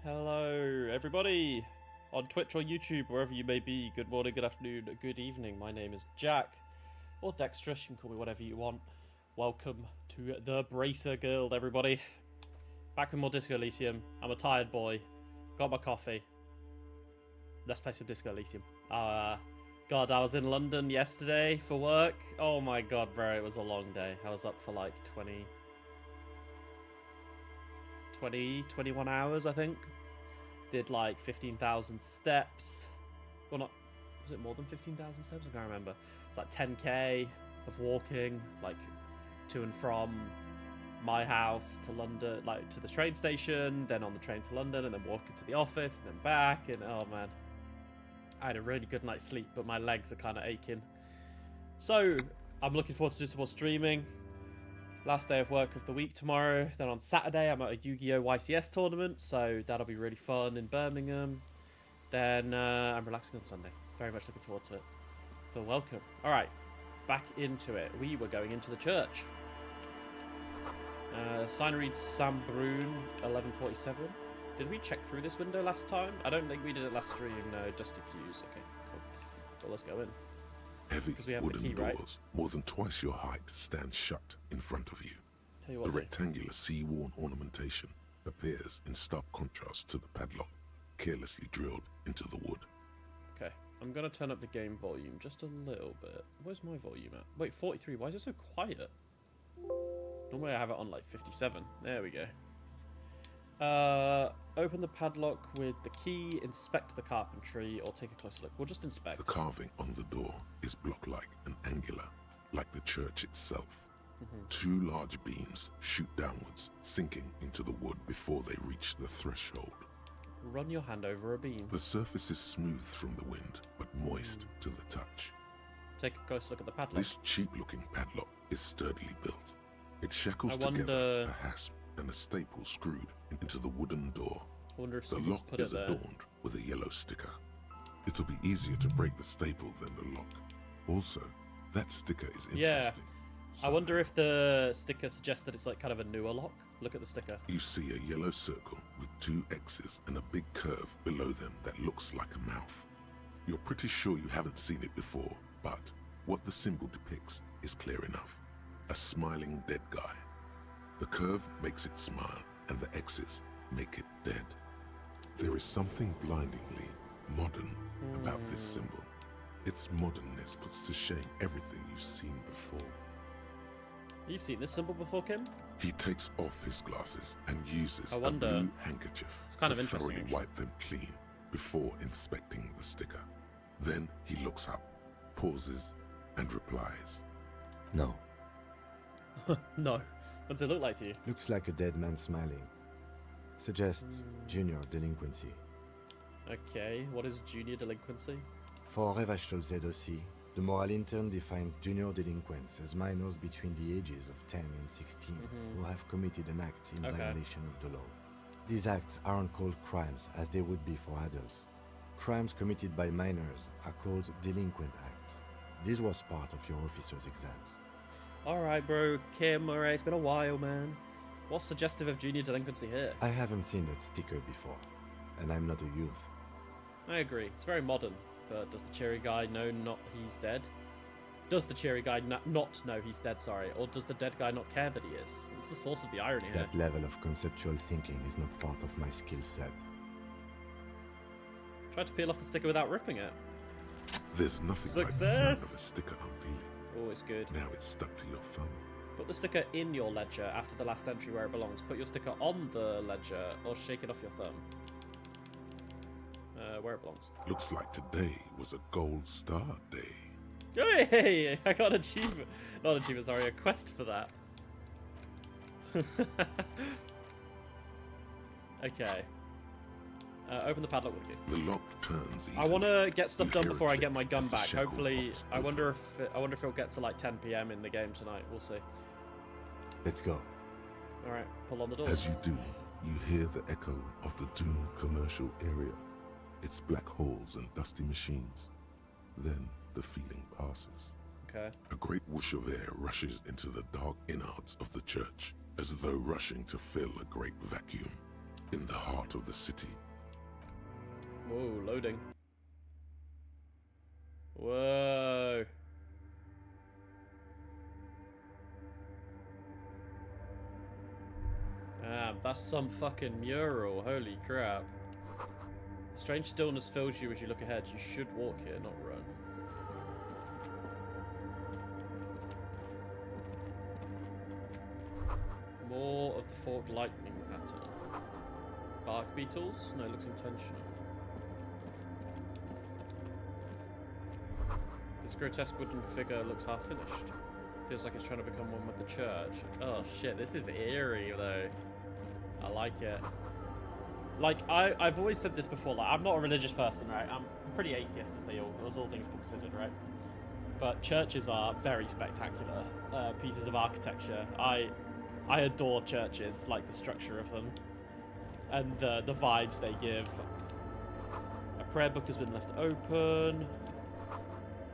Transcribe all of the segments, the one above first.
Hello, everybody, on Twitch or YouTube, wherever you may be. Good morning, good afternoon, good evening. My name is Jack, or Dexterous. You can call me whatever you want. Welcome to the Bracer Guild, everybody. Back with more Disco Elysium. I'm a tired boy. Got my coffee. Let's play some Disco Elysium. God, I was in London yesterday for work. Oh my god, bro, it was a long day. I was up for like 21 hours, I think. Did like 15,000 steps. Well, not... Was it more than 15,000 steps? I can't remember. It's like 10k of walking, like to and from my house to London, like to the train station, then on the train to London, and then walking to the office, and then back, and oh man. I had a really good night's sleep, but my legs are kind of aching. So, I'm looking forward to do some more streaming. Last day of work of the week tomorrow. Then on Saturday, I'm at a Yu-Gi-Oh! YCS tournament, so that'll be really fun in Birmingham. Then I'm relaxing on Sunday. Very much looking forward to it. So welcome. Alright, back into it. We were going into the church. Sign reads Sam Brune, 1147. Did we check through this window last time? I don't think we did it last stream. No, Dusty Cues. Okay, cool. Well, let's go in. Heavy we have wooden the key, doors, right? more than twice your height, stand shut in front of you. Tell you what, The rectangular sea-worn ornamentation appears in stark contrast to the padlock, carelessly drilled into the wood. Okay, I'm going to turn up the game volume just a little bit. Where's my volume at? Wait, 43. Why is it so quiet? Normally I have it on like 57. There we go. Open the padlock with the key, inspect the carpentry, or take a closer look. We'll just inspect. The carving on the door is block-like and angular, like the church itself. Two large beams shoot downwards, sinking into the wood before they reach the threshold. Run your hand over a beam. The surface is smooth from the wind, but moist to the touch. Take a close look at the padlock. This cheap-looking padlock is sturdily built. It shackles I wonder... together a hasp and a staple screwed into the wooden door. I wonder if The someone's lock put it is there. adorned with a yellow sticker. It'll be easier to break the staple than the lock. Also, that sticker is interesting. I wonder if the sticker suggests that it's like kind of a newer lock. Look at the sticker. You see a yellow circle with two X's and a big curve below them that looks like a mouth. You're pretty sure you haven't seen it before, but what the symbol depicts is clear enough. A smiling dead guy. The curve makes it smile, and the X's make it dead. There is something blindingly modern about this symbol. Its modernness puts to shame everything you've seen before. You seen this symbol before, Kim? He takes off his glasses and uses I wonder- a blue handkerchief It's kind to of interesting, thoroughly actually. wipe them clean before inspecting the sticker. Then he looks up, pauses, and replies. No. No. What does it look like to you? Looks like a dead man smiling. Suggests junior delinquency. Okay, what is junior delinquency? For Revachol aussi, the moral intern defined junior delinquents as minors between the ages of 10 and 16 who have committed an act in Okay. violation of the law. These acts aren't called crimes as they would be for adults. Crimes committed by minors are called delinquent acts. This was part of your officer's exams. Alright, bro. Kim, alright, it's been a while, man. What's suggestive of junior delinquency here? I haven't seen that sticker before, and I'm not a youth. I agree. It's very modern. But does the cheery guy know not he's dead? Does the cheery guy not know he's dead, sorry? Or does the dead guy not care that he is? It's the source of the irony here. That level of conceptual thinking is not part of my skill set. Try to peel off the sticker without ripping it. There's nothing like the sound of Success! a sticker unpeeling. Always good. Now it's stuck to your thumb. Put the sticker in your ledger after the last entry where it belongs. Put your sticker on the ledger or shake it off your thumb. Where it belongs. Looks like today was a gold star day. Hey! I got an achievement. Not an achievement, sorry, a quest for that. Okay. Open the padlock with you. The lock turns easily. I want to get stuff You done hear a before I click get my gun as the back. shackle Hopefully, pops I wonder open. if it'll get to like 10 PM in the game tonight. We'll see. Let's go. All right, pull on the doors. As you do, you hear the echo of the doomed commercial area. Its black holes and dusty machines. Then the feeling passes. Okay. A great whoosh of air rushes into the dark innards of the church, as though rushing to fill a great vacuum. in the heart of the city. Whoa, loading. Whoa. Ah, that's some fucking mural. Holy crap. Strange stillness fills you as you look ahead. You should walk here, not run. More of the forked lightning pattern. Bark beetles? No, it looks intentional. This grotesque wooden figure looks half finished. Feels like it's trying to become one with the church. Oh shit, this is eerie though. I like it. Like, I've always said this before, like, I'm not a religious person, right? I'm pretty atheist as all things considered, right? But churches are very spectacular pieces of architecture. I adore churches, like the structure of them. And the vibes they give. A prayer book has been left open.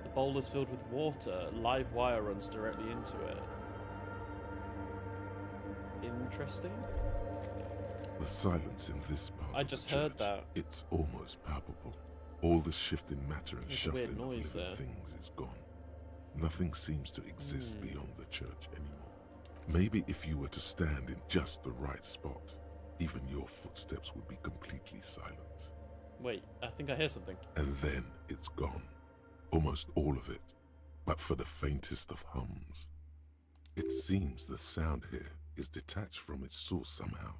The bowl is filled with water. Live wire runs directly into it. Interesting. The silence in this part I of just the heard church, that. it's almost palpable. All the shifting matter and There's a shuffling weird of noise living there. things is gone. Nothing seems to exist beyond the church anymore. Maybe if you were to stand in just the right spot, even your footsteps would be completely silent. Wait, I think I hear something. And then it's gone. Almost all of it, but for the faintest of hums. It seems the sound here is detached from its source somehow,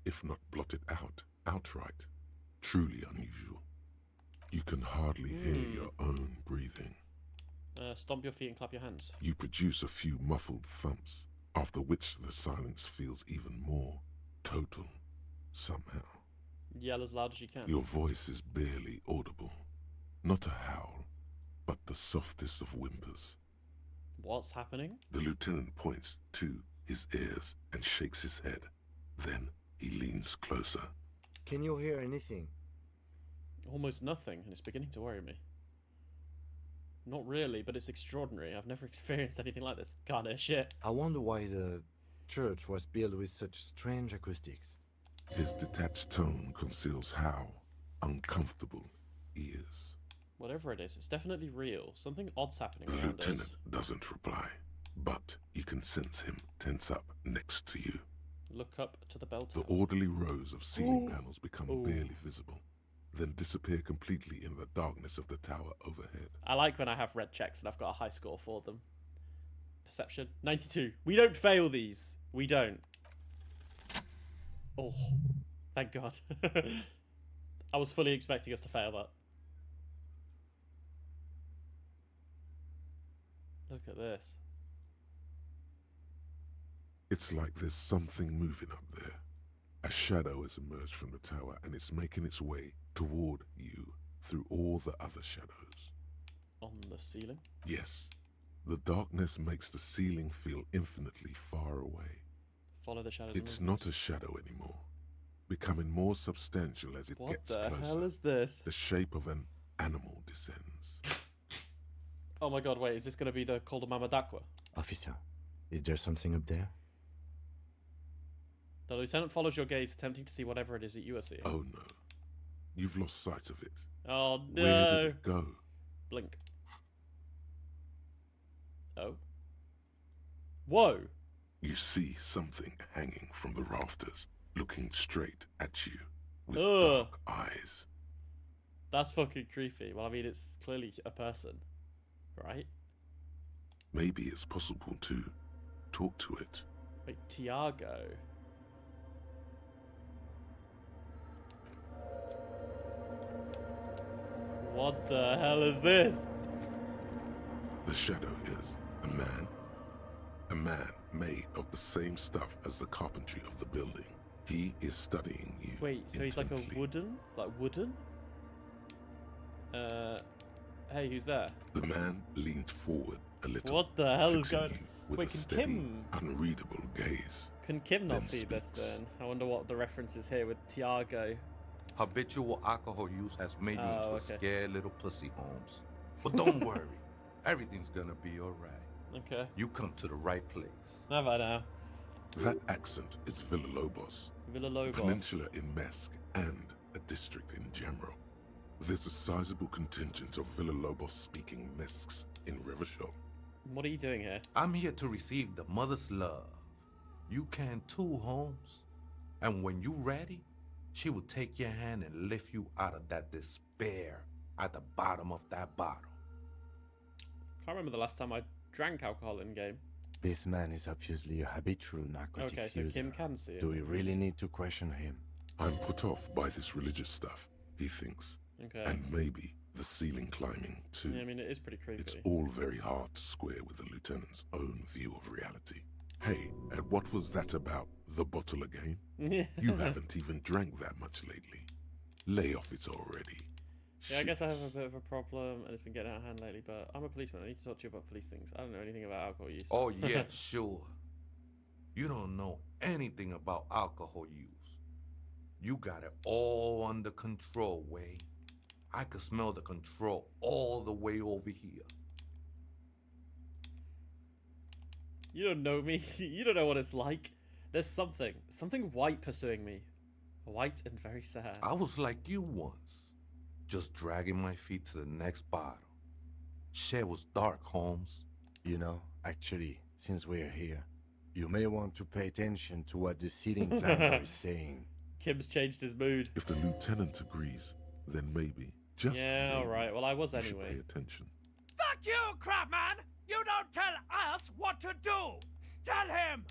if not blotted out outright. Truly unusual. You can hardly hear your own breathing. Stomp your feet and clap your hands. You produce a few muffled thumps, after which the silence feels even more total, somehow. Yell as loud as you can. Your voice is barely audible. Not a howl, but the softest of whimpers. What's happening? The lieutenant points to his ears and shakes his head. Then he leans closer. Can you hear anything? Almost nothing, and it's beginning to worry me. Not really, but it's extraordinary. I've never experienced anything like this. Can't hear shit. I wonder why the church was built with such strange acoustics. His detached tone conceals how uncomfortable he is. Whatever it is, it's definitely real. Something odd's happening The around lieutenant us. doesn't reply, but you can sense him tense up next to you. Look up to the bell The tower. orderly rows of ceiling Ooh. panels become Ooh. barely visible, then disappear completely in the darkness of the tower overhead. I like when I have red checks and I've got a high score for them. Perception 92. We don't fail these. We don't. Oh, thank God. I was fully expecting us to fail that. Look at this. It's like there's something moving up there. A shadow has emerged from the tower and it's making its way toward you through all the other shadows. On the ceiling? Yes, the darkness makes the ceiling feel infinitely far away. Follow the shadows. It's and not a shadow anymore, becoming more substantial as it what gets the closer. hell is this? The shape of an animal descends. Oh my God, wait, is this going to be the Call the Mama Dakwa? Officer, is there something up there? The lieutenant follows your gaze, attempting to see whatever it is that you are seeing. Oh no, you've lost sight of it. Oh no! Where did it go? Blink. Oh. Whoa! You see something hanging from the rafters, looking straight at you with Ugh. dark eyes. That's fucking creepy. Well, I mean, it's clearly a person, right? Maybe it's possible to talk to it. Wait, Tiago. What the hell is this? The shadow is a man. A man made of the same stuff as the carpentry of the building. He is studying you. Wait, so he's like a intently. wooden? Like wooden? Hey, who's there? The man leaned forward a little. What the hell is fixing going you with Wait, a can steady, Kim... unreadable gaze. Can Kim not then see this speaks. then? I wonder what the reference is here with Tiago. Habitual alcohol use has made you Oh, into okay. a scared little pussy, Holmes. But don't worry, everything's gonna be alright. Okay. You come to the right place. Have I now? That accent is Villalobos, a Villalobos. peninsula in Mesk and a district in Jamro. There's a sizable contingent of Villalobos-speaking Mesks in Riverdale. What are you doing here? I'm here to receive the mother's love. You can too, Holmes. And when you ready, she will take your hand and lift you out of that despair at the bottom of that bottle. Can't remember the last time I drank alcohol in game. This man is obviously a habitual narcotics Okay, so user. Kim can see it. Do we really need to question him? I'm put off by this religious stuff, he thinks. Okay. And maybe the ceiling climbing, too. Yeah, I mean, it is pretty creepy. It's all very hard to square with the lieutenant's own view of reality. Hey, and what was that about? The bottle again? You haven't even drank that much lately. Lay off it already. Yeah, I guess I have a bit of a problem, and it's been getting out of hand lately, but I'm a policeman. I need to talk to you about police things. I don't know anything about alcohol use. Oh, yeah, sure. You don't know anything about alcohol use. You got it all under control, Wade. I could smell the control all the way over here. You don't know me. You don't know what it's like. There's something white pursuing me. White and very sad. I was like you once, just dragging my feet to the next bottle. Shit was dark, Holmes. You know, actually, since we're here, you may want to pay attention to what the ceiling climber is saying. Kim's changed his mood. If the lieutenant agrees, then maybe, just Yeah, maybe, alright. Well, I was you should anyway. pay attention. Fuck you, crapman! You don't tell us what to do! Tell him!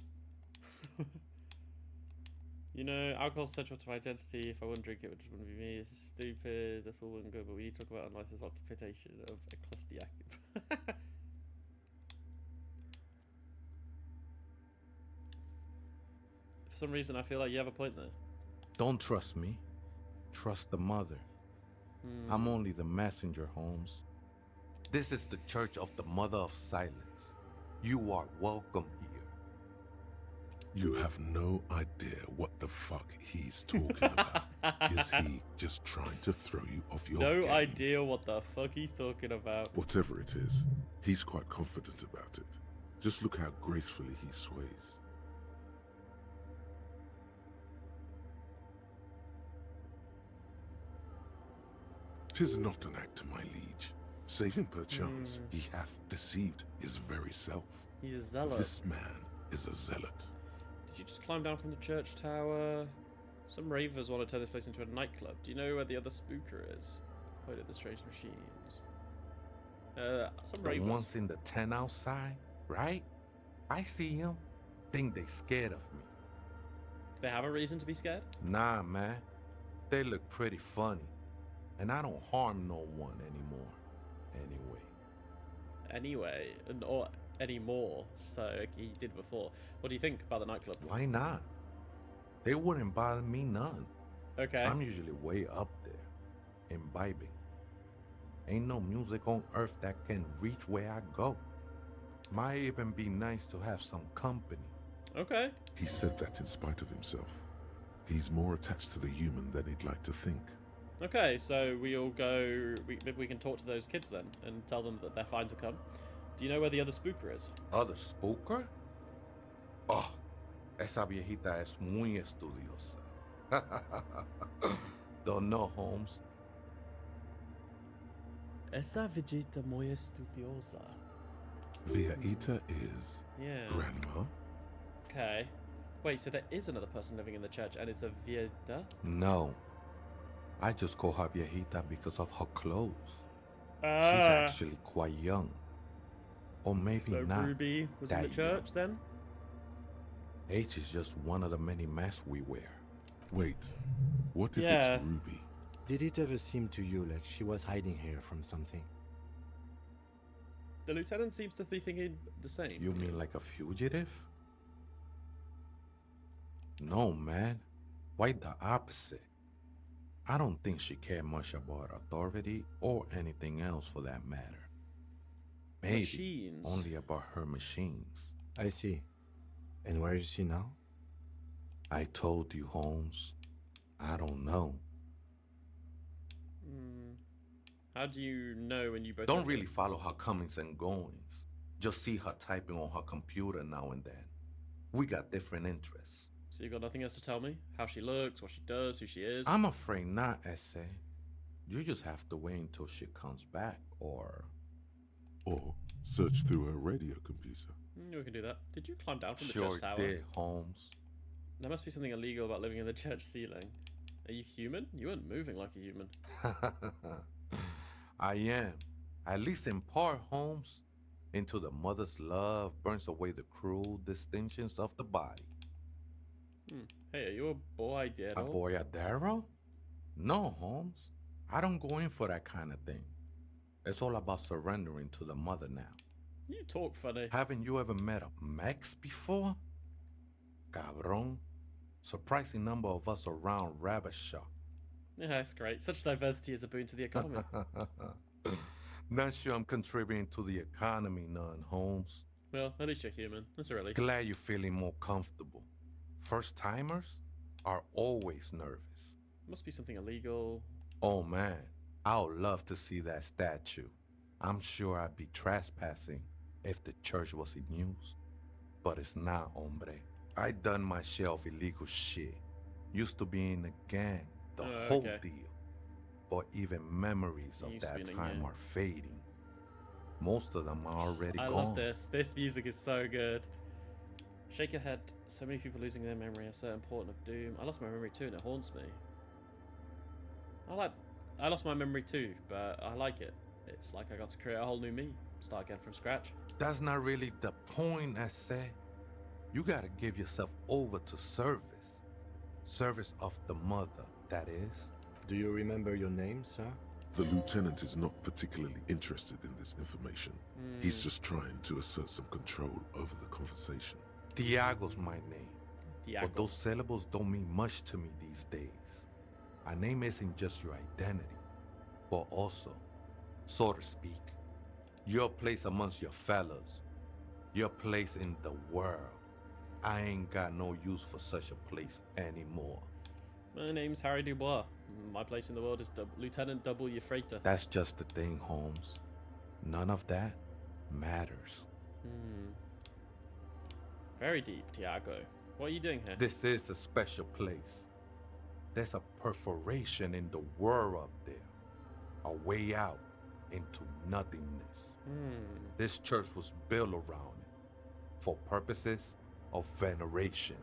You know, alcohol's central to my identity. If I wouldn't drink it, it just wouldn't be me. This is stupid. That's all well and good, but we need to talk about unlicensed occupation of ecclesiastic. For some reason, I feel like you have a point there. Don't trust me. Trust the mother. I'm only the messenger, Holmes. This is the Church of the Mother of Silence. You are welcome here. You have no idea what the fuck he's talking about. Is he just trying to throw you off your No game? idea what the fuck he's talking about. Whatever it is, he's quite confident about it. Just look how gracefully he sways. "'Tis not an act, my liege. Save him perchance, he hath deceived his very self. He's a zealot. This man is a zealot." Did you just climb down from the church tower? Some ravers want to turn this place into a nightclub. Do you know where the other spooker is? Point at the strange machines. Some The ravers. ones in the tent outside, right? I see him. Think they scared of me. Do they have a reason to be scared? Nah, man. They look pretty funny. And I don't harm no one anymore. Anyway, or anymore. So he did before. What do you think about the nightclub? Why not? They wouldn't bother me none. Okay. I'm usually way up there, imbibing. Ain't no music on earth that can reach where I go. Might even be nice to have some company. Okay. He said that in spite of himself. He's more attached to the human than he'd like to think. Okay, so we all go... Maybe we can talk to those kids then and tell them that they're fine to come. Do you know where the other spooker is? Other spooker? Oh, esa viejita es muy estudiosa. Don't know, Holmes. Esa vegeta muy estudiosa. Viaita is Yeah. grandma. Okay. Wait, so there is another person living in the church and it's a vieda? No. I just call her viejita because of her clothes. She's Ah. actually quite young. Or maybe So not. Ruby was in the that church then? Age is just one of the many masks we wear. Wait, what if Yeah. it's Ruby? Did it ever seem to you like she was hiding here from something? The lieutenant seems to be thinking the same. You mean like a fugitive? No, man. Quite the opposite. I don't think she cared much about authority or anything else for that matter. Maybe Machines. only about her machines. I see. And where is she now? I told you, Holmes. I don't know. How do you know when you both... Don't really follow her comings and goings. Just see her typing on her computer now and then. We got different interests. So you got nothing else to tell me? How she looks, what she does, who she is? I'm afraid not, Essay. You just have to wait until she comes back, or search through her radio computer. We can do that. Did you climb down from the sure church tower? did, Holmes. There must be something illegal about living in the church ceiling. Are you human? You weren't moving like a human. I am, at least in part, Holmes. Until the mother's love burns away the cruel distinctions of the body. Hey, are you a boy, A boyadero? No, Holmes. I don't go in for that kind of thing. It's all about surrendering to the mother now. You talk funny. Haven't you ever met a Mex before? Cabron. Surprising number of us around Ravishar. Yeah, that's great. Such diversity is a boon to the economy. Not sure I'm contributing to the economy none, Holmes. Well, at least you're human. That's a relief. Glad you're feeling more comfortable. First-timers are always nervous. Must be something illegal. Oh man, I would love to see that statue. I'm sure I'd be trespassing if the church was in use. But it's not, hombre. I done my share of illegal shit. Used to be in a gang, the whole okay. deal. But even memories You of used to be that in a time gang. are fading. Most of them are already I gone. love this. This music is so good. Shake your head. So many people losing their memory are so important of doom. I lost my memory too and it haunts me. I lost my memory too, but I like it. It's like I got to create a whole new me. Start again from scratch. That's not really the point, I say. You gotta give yourself over to service. Service of the mother, that is. Do you remember your name, sir? The lieutenant is not particularly interested in this information. He's just trying to assert some control over the conversation. Tiago's my name. But Diago. those syllables don't mean much to me these days. A name isn't just your identity, but also, so to speak, your place amongst your fellows. Your place in the world. I ain't got no use for such a place anymore. My name's Harry Dubois. My place in the world is Lieutenant W. Freighter. That's just the thing, Holmes. None of that matters. Very deep, Tiago. What are you doing here? This is a special place. There's a perforation in the world up there. A way out into nothingness. This church was built around it for purposes of veneration.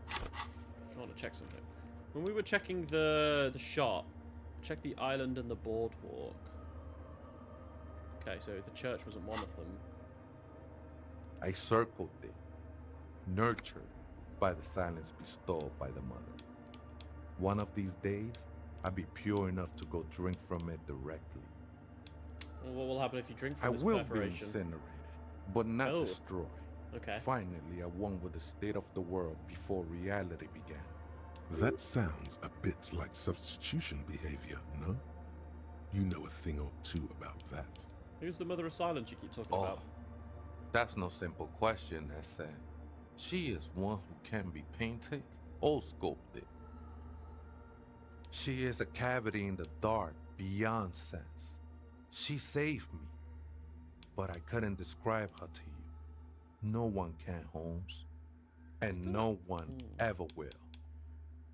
I want to check something. When we were checking the shop, check the island and the boardwalk. Okay, so the church wasn't one of them. I circled it, nurtured by the silence bestowed by the mother. One of these days, I'll be pure enough to go drink from it directly. Well, what will happen if you drink from I this will be perforation? incinerated, but not Oh. destroyed. Okay. Finally, I won with the state of the world before reality began. That sounds a bit like substitution behavior, no? You know a thing or two about that. Who's the mother of silence you keep talking Oh, about? that's no simple question, Essa. She is one who can be painted or sculpted. She is a cavity in the dark beyond sense. She saved me, but I couldn't describe her to you. No one can, Holmes, and no one ever will.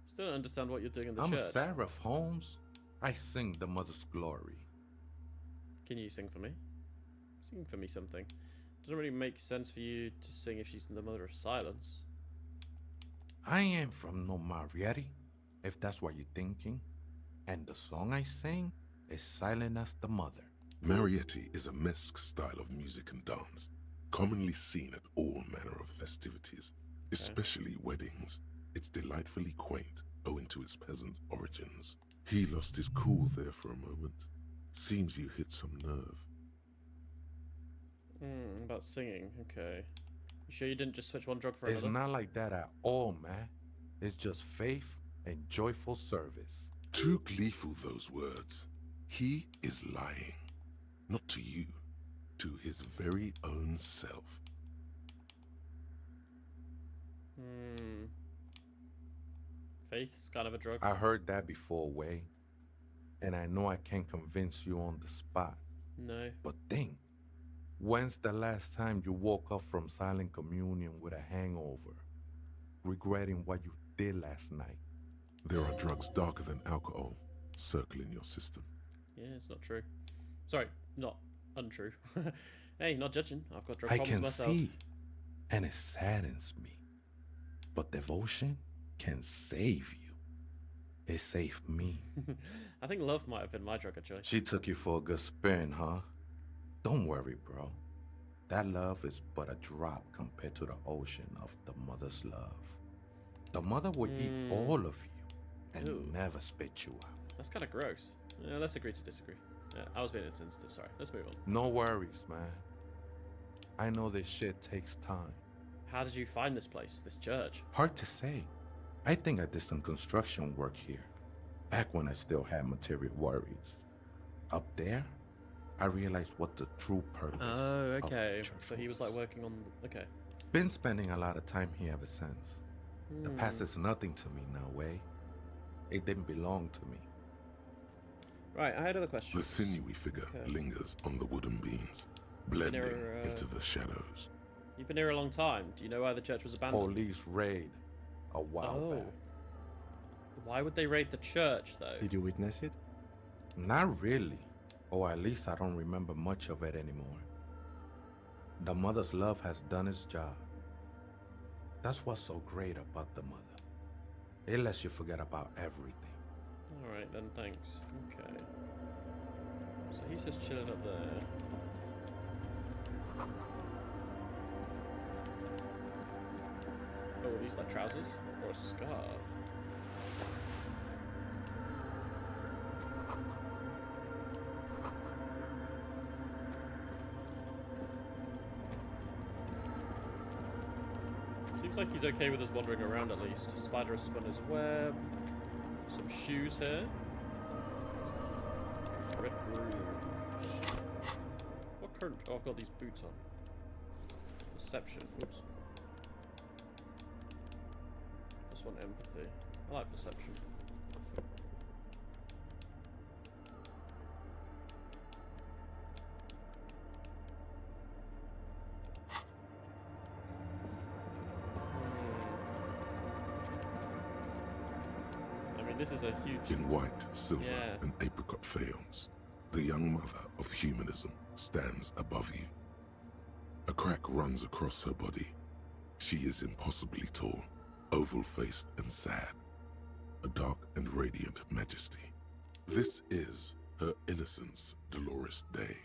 Still don't understand what you're doing in the I'm a church. seraph, Holmes. I sing the mother's glory. Can you sing for me? Sing for me something. Doesn't really make sense for you to sing if she's the mother of silence. I ain't from no Marietti, if that's what you're thinking. And the song I sing is silent as the mother. Marietti is a mesque style of music and dance, commonly seen at all manner of festivities, especially weddings. It's delightfully quaint, owing to its peasant origins. He lost his cool there for a moment. Seems you hit some nerve. About singing, okay. You sure you didn't just switch one drug for It's another? not like that at all, man. It's just faith and joyful service. Too gleeful, those words. He is lying. Not to you, to his very own self. Faith's kind of a drug. I heard that before, Way. And I know I can't convince you on the spot. No. But think, when's the last time you woke up from silent communion with a hangover? regretting what you did last night. There are drugs darker than alcohol circling your system. Yeah, it's not true. Sorry, not untrue. Hey, not judging. I've got drug I problems can myself. see, and it saddens me. But devotion can save you. It saved me. I think love might have been my drug of choice. She took you for a good spin, huh? Don't worry, bro. That love is but a drop compared to the ocean of the mother's love. The mother would eat all of you and Ooh. never spit you out. That's kind of gross. Yeah, let's agree to disagree. Yeah, I was being insensitive, sorry. Let's move on. No worries, man. I know this shit takes time. How did you find this place, this church? Hard to say. I think I did some construction work here, back when I still had material worries. Up there, I realized what the true purpose Oh, of the okay. church So he was like working on... Okay. Been spending a lot of time here ever since. The past is nothing to me now, way. It didn't belong to me. Right, I had other The questions. sinewy figure Okay. lingers on the wooden beams, blending there, into the shadows. You've been here a long time. Do you know why the church was abandoned? Police raid a while back. Why would they raid the church, though? Did you witness it? Not really. Or at least I don't remember much of it anymore. The mother's love has done its job. That's what's so great about the mother. It lets you forget about everything. Alright then, thanks. Okay. So he's just chilling up there. Oh, are these like trousers? Or a scarf? Seems like he's okay with us wandering around at least. Spider has spun his web. Some shoes here. Red grooves. What current? Oh, I've got these boots on. Perception. Oops. This one, empathy. I like perception. I mean, this is a huge... In white, silver, Yeah. and apricot faience, the young mother of humanism stands above you. A crack runs across her body. She is impossibly tall, oval-faced and sad, a dark and radiant majesty. This is her innocence, Dolores Day.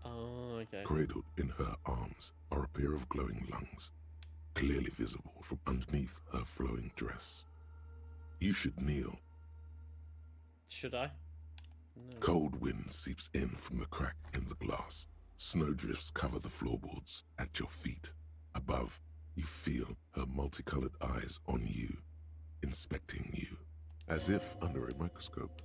Oh, okay. Cradled in her arms are a pair of glowing lungs, clearly visible from underneath her flowing dress. You should kneel. Should I? No. Cold wind seeps in from the crack in the glass. Snowdrifts cover the floorboards at your feet. Above, you feel her multicolored eyes on you, inspecting you, as if under a microscope.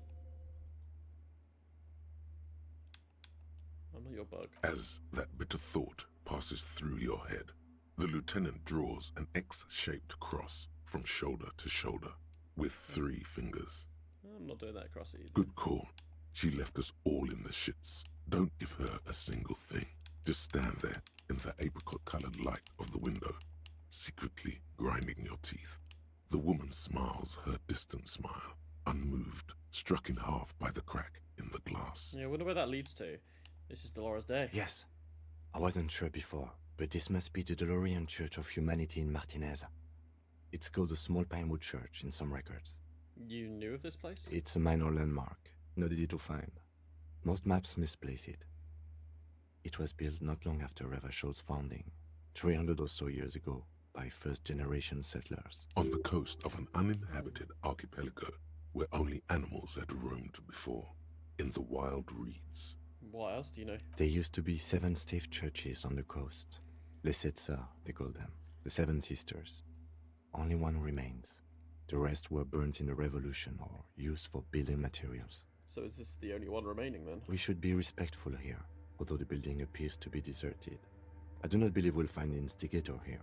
I'm not your bug. As that bitter thought passes through your head, the lieutenant draws an X-shaped cross from shoulder to shoulder, with 3 fingers. I'm not doing that across either. Good call. She left us all in the shits. Don't give her a single thing. Just stand there in the apricot-colored light of the window, secretly grinding your teeth. The woman smiles her distant smile, unmoved, struck in half by the crack in the glass. Yeah, I wonder where that leads to. This is Dolores Day. Yes. I wasn't sure before, but this must be the DeLorean Church of Humanity in Martinez. It's called the Small Pinewood Church in some records. You knew of this place? It's a minor landmark, not easy to find. Most maps misplace it. It was built not long after Ravachol's founding, 300 or so years ago, by first-generation settlers. On the coast of an uninhabited archipelago where only animals had roamed before, in the wild reeds. What else do you know? There used to be 7 stave churches on the coast. Les Sept Sœurs, they call them. The 7 Sisters. Only one remains. The rest were burnt in the revolution or used for building materials. So is this the only one remaining then? We should be respectful here, although the building appears to be deserted. I do not believe we'll find the instigator here.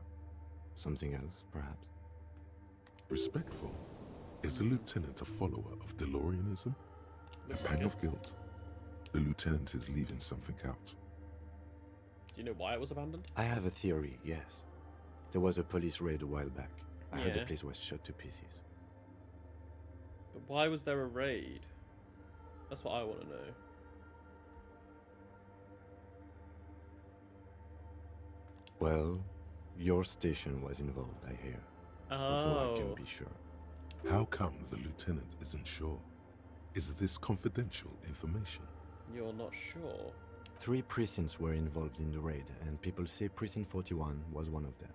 Something else, perhaps? Respectful? Is the lieutenant a follower of DeLoreanism? A Looks pang like it. of guilt? The lieutenant is leaving something out. Do you know why it was abandoned? I have a theory, yes. There was a police raid a while back. I heard the Yeah. place was shot to pieces. But why was there a raid? That's what I want to know. Well, your station was involved, I hear. Although I Oh. can't be sure. How come the lieutenant isn't sure? Is this confidential information? You're not sure? 3 precincts were involved in the raid, and people say Precinct 41 was one of them.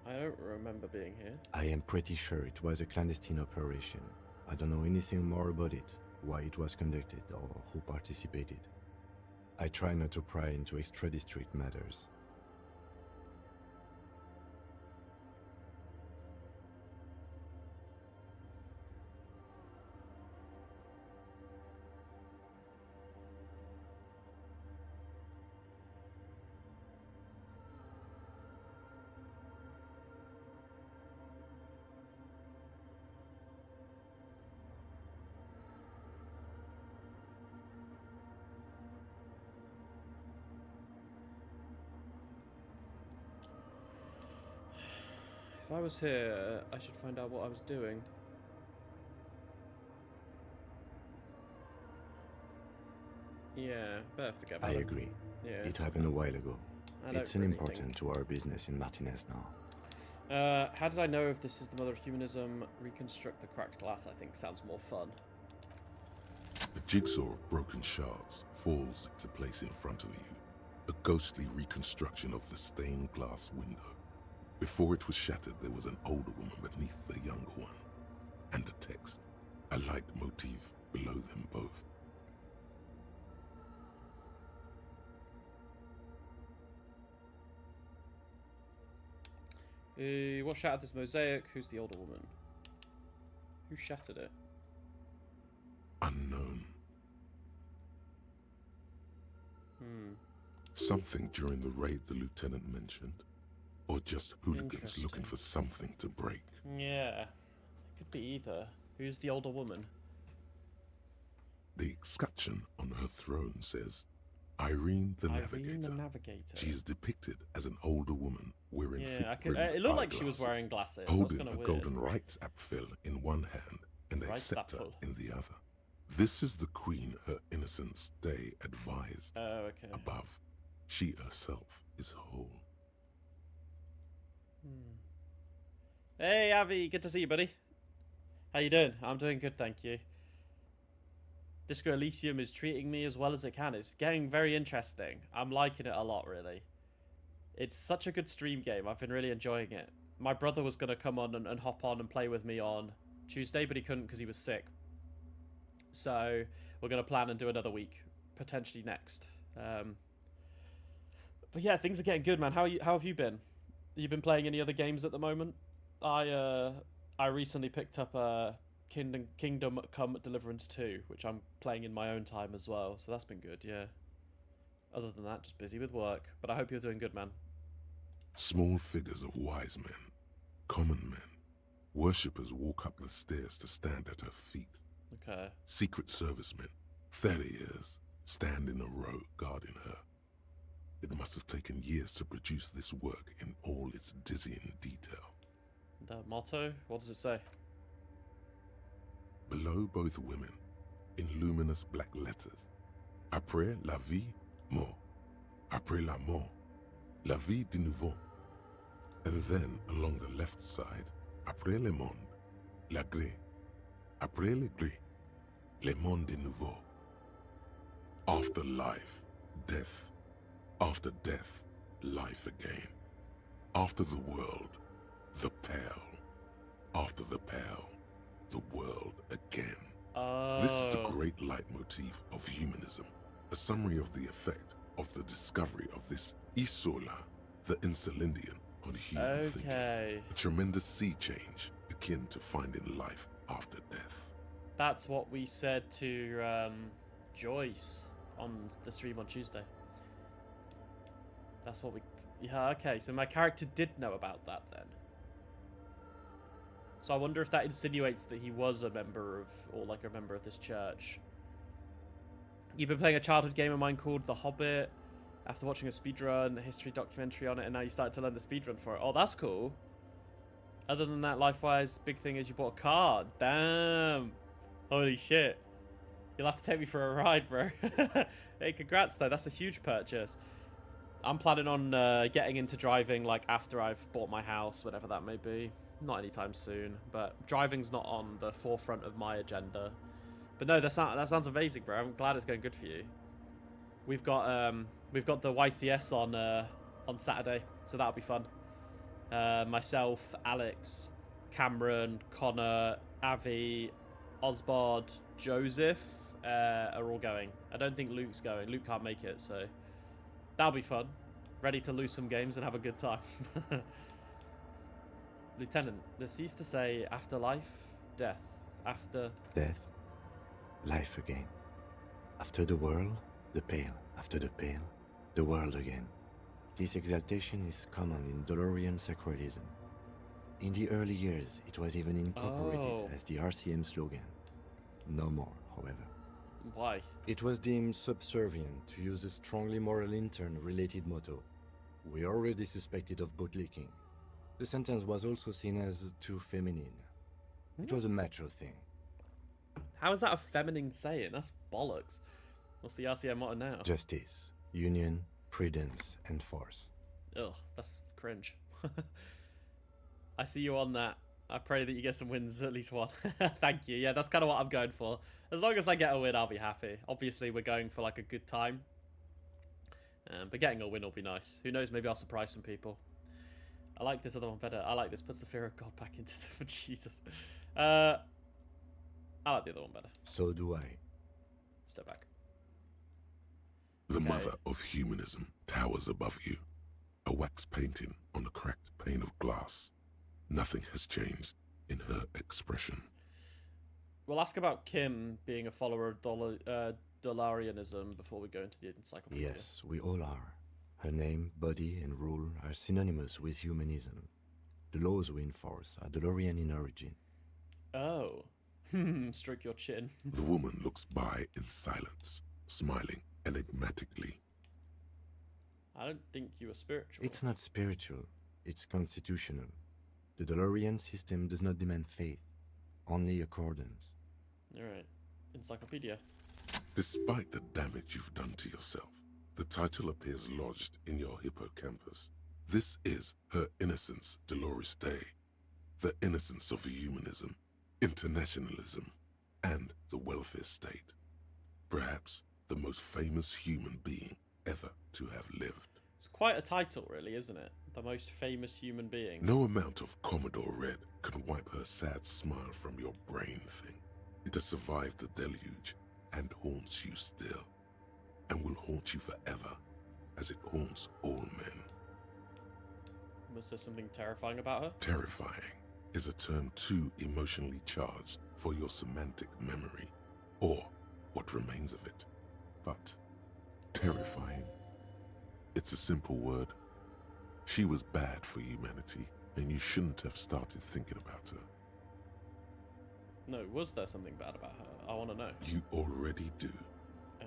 I don't remember being here. I am pretty sure it was a clandestine operation. I don't know anything more about it, why it was conducted, or who participated. I try not to pry into extra-district matters. If I was here, I should find out what I was doing. Yeah, better forget about I it. agree. Yeah. It happened a while ago. I don't It's really unimportant think- to our business in Martinez now. How did I know if this is the mother of humanism? Reconstruct the cracked glass, I think, sounds more fun. A jigsaw of broken shards falls into place in front of you, a ghostly reconstruction of the stained glass window. Before it was shattered, there was an older woman beneath the younger one, and a text, a light motif below them both. What shattered this mosaic? Who's the older woman? Who shattered it? Unknown. Something during the raid the lieutenant mentioned, or just hooligans looking Interesting. for something to break. Yeah, it could be either. Who's the older woman? The escutcheon on her throne says, Irene the Irene Navigator. the Navigator. She is depicted as an older woman wearing thick Yeah, I could. brimmed It looked like she was eyeglasses, wearing glasses. That's holding kind a of weird. golden Reichsapfel in one hand and a scepter Reichsapfel. in the other. This is the queen her innocent stay advised. Oh, okay. Above, she herself is whole. Hey, Avi, good to see you, buddy. How you doing? I'm doing good, thank you. Disco Elysium is treating me as well as it can. It's getting very interesting. I'm liking it a lot, really. It's such a good stream game. I've been really enjoying it. My brother was going to come on and hop on and play with me on Tuesday, but he couldn't because he was sick. So we're going to plan and do another week, potentially next. But yeah, things are getting good, man. How have you been? You been playing any other games at the moment? I recently picked up Kingdom Come Deliverance 2, which I'm playing in my own time as well. So that's been good, yeah. Other than that, just busy with work. But I hope you're doing good, man. Small figures of wise men, common men, worshippers walk up the stairs to stand at her feet. Okay. Secret servicemen, Theriers, stand in a row guarding her. It must have taken years to produce this work in all its dizzying detail. The motto? What does it say? Below both women, in luminous black letters, Après la vie, mort. Après la mort, la vie de nouveau. And then, along the left side, Après le monde, la gré. Après le gré, le monde de nouveau. After life, death. After death, life again. After the world, the pale. After the pale, the world again. Oh. This is the great leitmotif of humanism, a summary of the effect of the discovery of this Isola, the Insulindian, on human thinking. Okay. A tremendous sea change akin to finding life after death. That's what we said to Joyce on the stream on Tuesday. That's what we... Yeah, okay. So my character did know about that then. So I wonder if that insinuates that he was a member of... Or like a member of this church. You've been playing a childhood game of mine called The Hobbit. After watching a speedrun, a history documentary on it, and now you started to learn the speedrun for it. Oh, that's cool. Other than that, life-wise, big thing is you bought a car. Damn. Holy shit. You'll have to take me for a ride, bro. Hey, congrats, though. That's a huge purchase. I'm planning on getting into driving, like, after I've bought my house, whatever that may be. Not anytime soon, but driving's not on the forefront of my agenda. But no, that sounds amazing, bro. I'm glad it's going good for you. We've got the YCS on Saturday, so that'll be fun. Myself, Alex, Cameron, Connor, Avi, Osbard, Joseph are all going. I don't think Luke's going. Luke can't make it, so that'll be fun. Ready to lose some games and have a good time. Lieutenant, this used to say after life, death. After Death, life again. After the world, the pale. After the pale, the world again. This exaltation is common in DeLorean sacralism. In the early years, it was even incorporated as the RCM slogan. No more, however. Why? It was deemed subservient to use a strongly moral intern-related motto. We already suspected of bootlicking. The sentence was also seen as too feminine. It was a macho thing. How is that a feminine saying? That's bollocks. What's the RCM motto now? Justice, union, prudence, and force. Ugh, that's cringe. I see you on that. I pray that you get some wins, at least one. Thank you. Yeah, that's kind of what I'm going for. As long as I get a win, I'll be happy. Obviously, we're going for like a good time. But getting a win will be nice. Who knows, maybe I'll surprise some people. I like this other one better. I like this. Puts the fear of God back into the... Jesus. I like the other one better. So do I. Step back. The Okay. mother of humanism towers above you, a wax painting on a cracked pane of glass. Nothing has changed in her expression. We'll ask about Kim being a follower of Dolarianism before we go into the encyclopedia. Yes, we all are. Her name, body, and rule are synonymous with humanism. The laws we enforce are Dolarian in origin. Oh. Stroke your chin. The woman looks by in silence, smiling enigmatically. I don't think you are spiritual. It's not spiritual, it's constitutional. The Dolarian system does not demand faith, only accordance. Alright. Encyclopedia. Despite the damage you've done to yourself, the title appears lodged in your hippocampus. This is Her Innocence Dolores Day, the innocence of humanism, internationalism, and the welfare state. Perhaps the most famous human being ever to have lived. It's quite a title, really, isn't it? The most famous human being. No amount of Commodore Red can wipe her sad smile from your brain thing. It has survived the deluge and haunts you still, and will haunt you forever, as it haunts all men. Was there something terrifying about her? Terrifying is a term too emotionally charged for your semantic memory, or what remains of it. But terrifying, it's a simple word. She was bad for humanity, and you shouldn't have started thinking about her. No, was there something bad about her? I want to know. You already do.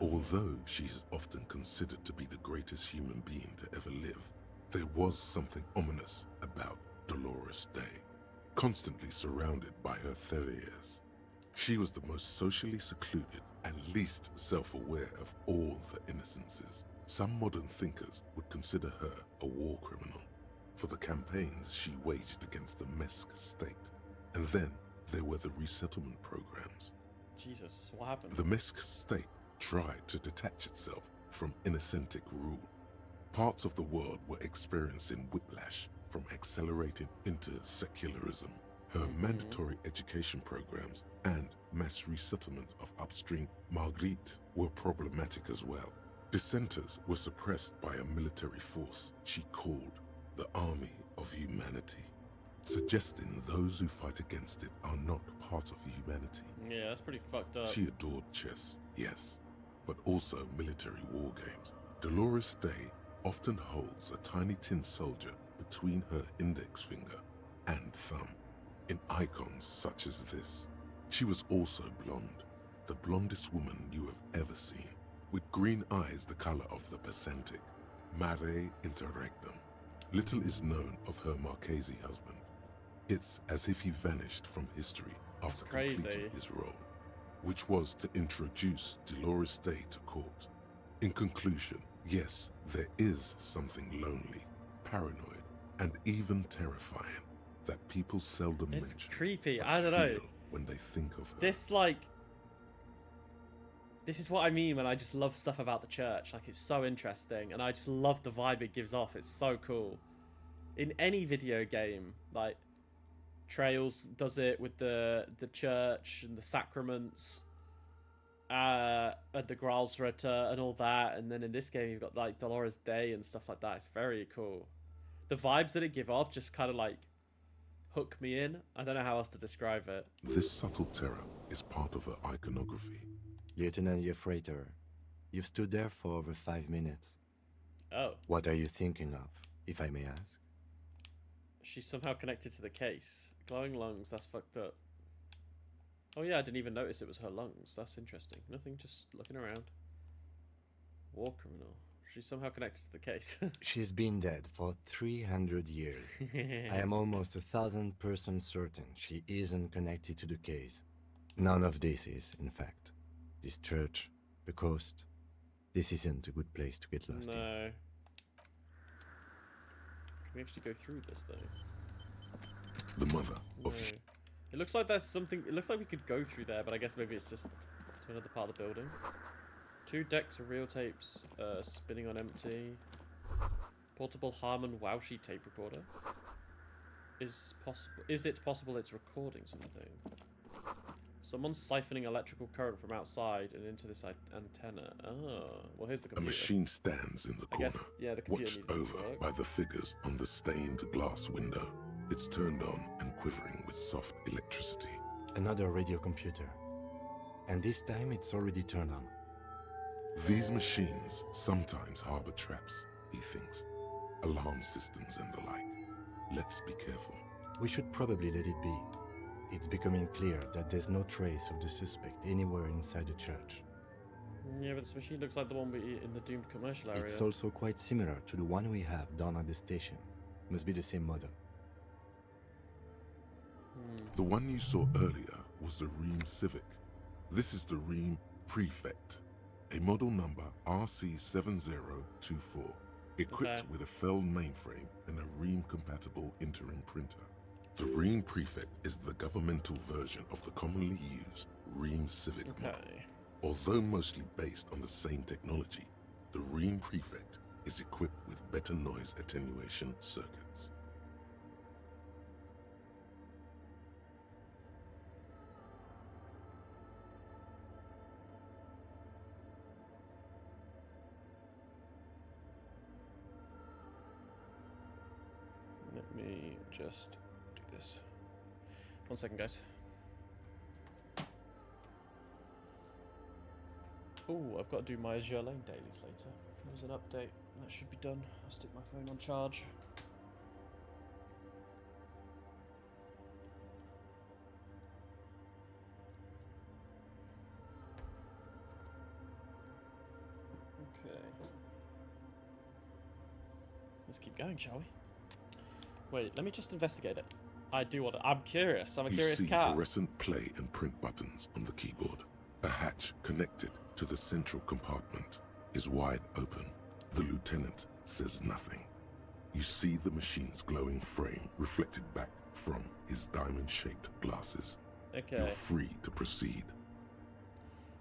Although she is often considered to be the greatest human being to ever live, there was something ominous about Dolores Day. Constantly surrounded by her terriers, she was the most socially secluded and least self-aware of all the innocences. Some modern thinkers would consider her a war criminal for the campaigns she waged against the Mesk state. And then there were the resettlement programs. Jesus, what happened? The Mesk state tried to detach itself from innocentic rule. Parts of the world were experiencing whiplash from accelerating into secularism. Her mandatory education programs and mass resettlement of upstream Marguerite were problematic as well. Dissenters were suppressed by a military force she called the Army of Humanity, suggesting those who fight against it are not part of humanity. Yeah, that's pretty fucked up. She adored chess, yes, but also military war games. Dolores Day often holds a tiny tin soldier between her index finger and thumb in icons such as this. She was also blonde, the blondest woman you have ever seen, with green eyes the color of the Pacific, Mare interregnum. Little is known of her Marchese husband. It's as if he vanished from history after completing his role, which was to introduce Dolores Day to court. In conclusion, yes, there is something lonely, paranoid, and even terrifying that people seldom It's mention. creepy. but I don't know. feel when they think of her. This is what I mean when I just love stuff about the church. Like, it's so interesting, and I just love the vibe it gives off. It's so cool. In any video game, like Trails does it with the church and the sacraments, and the Graalsritter and all that. And then in this game, you've got like Dolores Day and stuff like that. It's very cool. The vibes that it give off just kind of like hook me in. I don't know how else to describe it. This subtle terror is part of her iconography. Lieutenant Yefrater, you've stood there for over 5 minutes. Oh, What are you thinking of, if I may ask? she's somehow connected to the case. Glowing lungs, that's fucked up. Oh yeah, I didn't even notice it was her lungs. That's interesting. Nothing, just looking around. War criminal. She's somehow connected to the case. She's been dead for 300 years. I am almost 1,000% certain she isn't connected to the case. None of this is, in fact. This church, the coast, this isn't a good place to get lost in. No. Can we actually go through this though? The mother No. of It looks like there's something. It looks like we could go through there, but I guess maybe it's just to another part of the building. 2 decks of reel tapes, spinning on empty. Portable Harman Waushi tape recorder. Is it possible it's recording something? Someone's siphoning electrical current from outside and into this antenna. Oh, well, here's the a computer. machine stands in the I corner, guess, yeah, the computer watched needed to over work. by the figures on the stained glass window. It's turned on and quivering with soft electricity. Another radio computer. And this time it's already turned on. These machines sometimes harbor traps, he thinks. Alarm systems and the like. Let's be careful. We should probably let it be. It's becoming clear that there's no trace of the suspect anywhere inside the church. Yeah, but this machine looks like the one in the doomed commercial area. It's also quite similar to the one we have down at the station. Must be the same model. The one you saw earlier was the Ream Civic. This is the Ream Prefect, a model number RC7024, equipped Okay. with a Feld mainframe and a Ream-compatible interim printer. The Ream Prefect is the governmental version of the commonly used Ream Civic model. Okay. Although mostly based on the same technology, the Ream Prefect is equipped with better noise attenuation circuits. Let me just do this. 1 second, guys. Oh, I've got to do my Azure Lane dailies later. There's an update. That should be done. I'll stick my phone on charge. Okay. Let's keep going, shall we? Wait, let me just investigate it. I do want to. I'm curious. I'm a You curious see cat. fluorescent play and print buttons on the keyboard. A hatch connected to the central compartment is wide open. The lieutenant says nothing. You see the machine's glowing frame reflected back from his diamond-shaped glasses. Okay. You're free to proceed.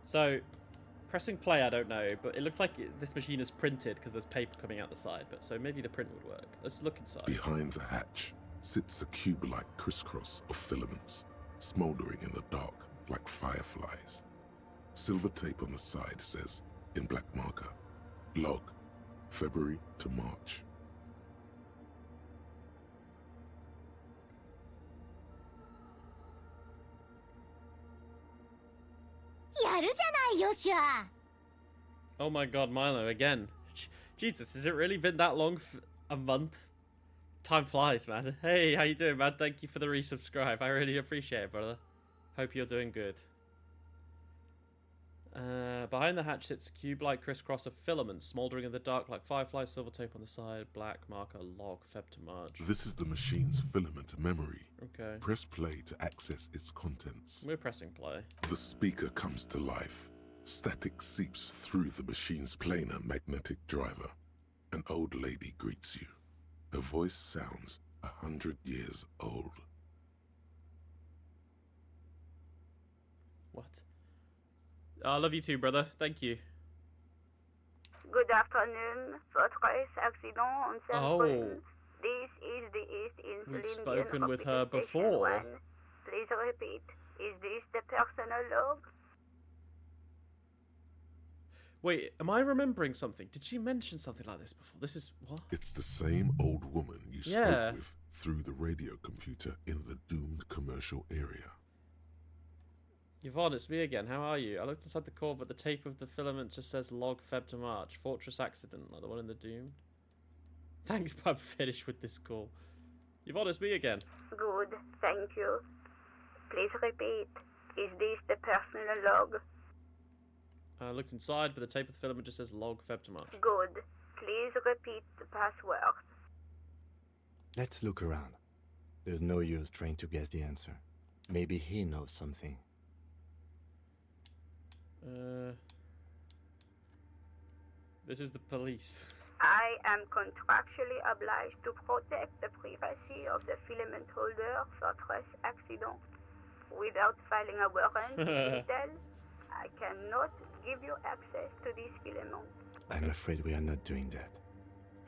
So, pressing play, I don't know, but it looks like this machine is printed because there's paper coming out the side. But so maybe the print would work. Let's look inside. Behind the hatch sits a cube-like crisscross of filaments, smoldering in the dark like fireflies. Silver tape on the side says, in black marker, log, February to March. Oh my god, Milo, again. Jesus, has it really been that long? A month? Time flies, man. Hey, how you doing, man? Thank you for the resubscribe. I really appreciate it, brother. Hope you're doing good. Behind the hatch sits a cube-like crisscross of filaments, smouldering in the dark like fireflies, silver tape on the side, black marker, log, Feb to March. This is the machine's filament memory. Okay. Press play to access its contents. We're pressing play. The speaker comes to life. Static seeps through the machine's planar magnetic driver. An old lady greets you. Her voice sounds 100 years old. What? I love you too, brother. Thank you. Good afternoon. Votre accident on Saint-Paul. Oh. This is the East Insulindian We've spoken with her Replication before. 1. Please repeat. Is this the personal log? Wait, am I remembering something? Did she mention something like this before? This is what? It's the same old woman you Yeah. spoke with through the radio computer in the doomed commercial area. Yvonne, it's me again. How are you? I looked inside the core, but the tape of the filament just says log Feb to March. Fortress accident, like the one in the Doom. Thanks, but I'm finished with this call. Yvonne, it's me again. Good, thank you. Please repeat. Is this the personal log? I looked inside, but the tape of the filament just says log Feb to March. Good. Please repeat the password. Let's look around. There's no use trying to guess the answer. Maybe he knows something. This is the police. I am contractually obliged to protect the privacy of the filament holder for stress accident. Without filing a warrant to Intel, I cannot give you access to this filament. I'm afraid we are not doing that.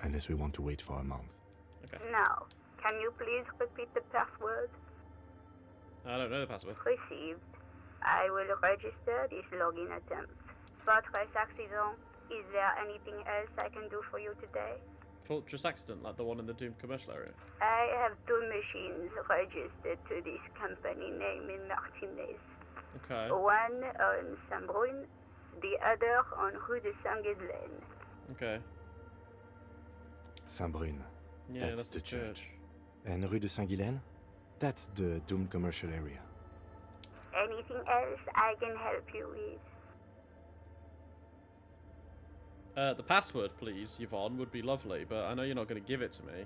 Unless we want to wait for a month. Okay. Now, can you please repeat the password? I don't know the password. Received. I will register this login attempt. Fortress accident. Is there anything else I can do for you today? Fortress accident, like the one in the Doom commercial area. I have 2 machines registered to this company name in Martinez. Okay. One on Saint-Brun, the other on Rue de Saint-Ghislaine. Okay. Saint-Brun. Yeah, That's the the church. church. And Rue de Saint-Ghislaine? That's the Doom commercial area. Anything else I can help you with? The password, please, Yvonne, would be lovely, but I know you're not going to give it to me.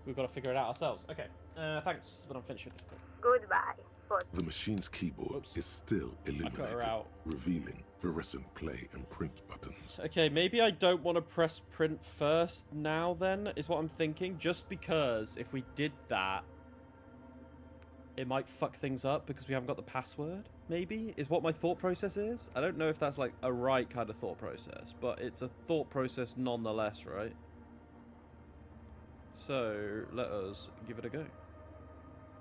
We've got to figure it out ourselves. Okay. Thanks, but I'm finished with this call. Goodbye. But The machine's keyboard Whoops. is still illuminated, out. revealing fluorescent play and print buttons. Okay, maybe I don't want to press print first now then, is what I'm thinking. Just because if we did that, it might fuck things up because we haven't got the password, maybe, is what my thought process is. I don't know if that's like a right kind of thought process, but it's a thought process nonetheless, right? So, let us give it a go.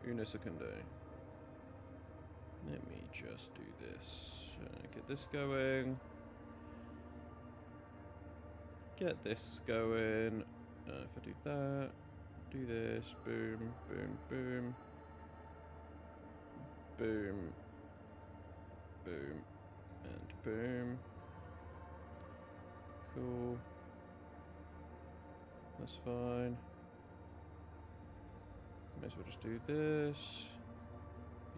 Una secunde. Let me just do this. Get this going. Get this going. If I do that, do this. Boom, boom, boom. Boom. Boom. And boom. Cool. That's fine. May as well just do this.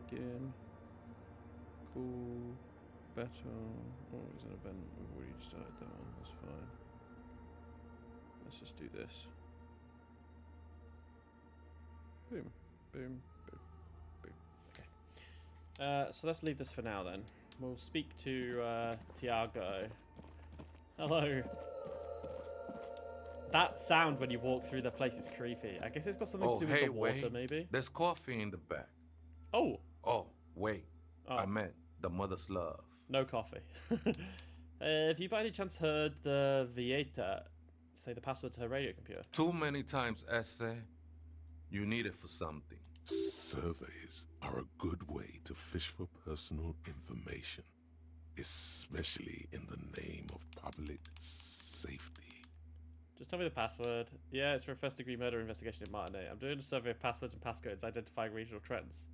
Begin. Cool. Better. Oh, it was an event. We've already started that one. That's fine. Let's just do this. Boom. Boom. Boom. Boom. Okay. So let's leave this for now then. We'll speak to Tiago. Hello. That sound when you walk through the place is creepy. I guess it's got something Oh, to do with hey, the water, wait. maybe. There's coffee in the back. Oh. Oh, wait. Oh. I meant the mother's love. No coffee. Have you by any chance heard the Vieta say the password to her radio computer? Too many times, essay. You need it for something. Surveys are a good way to fish for personal information, especially in the name of public safety. Just tell me the password. Yeah, it's for a first-degree murder investigation in Martinez. I'm doing a survey of passwords and passcodes identifying regional trends.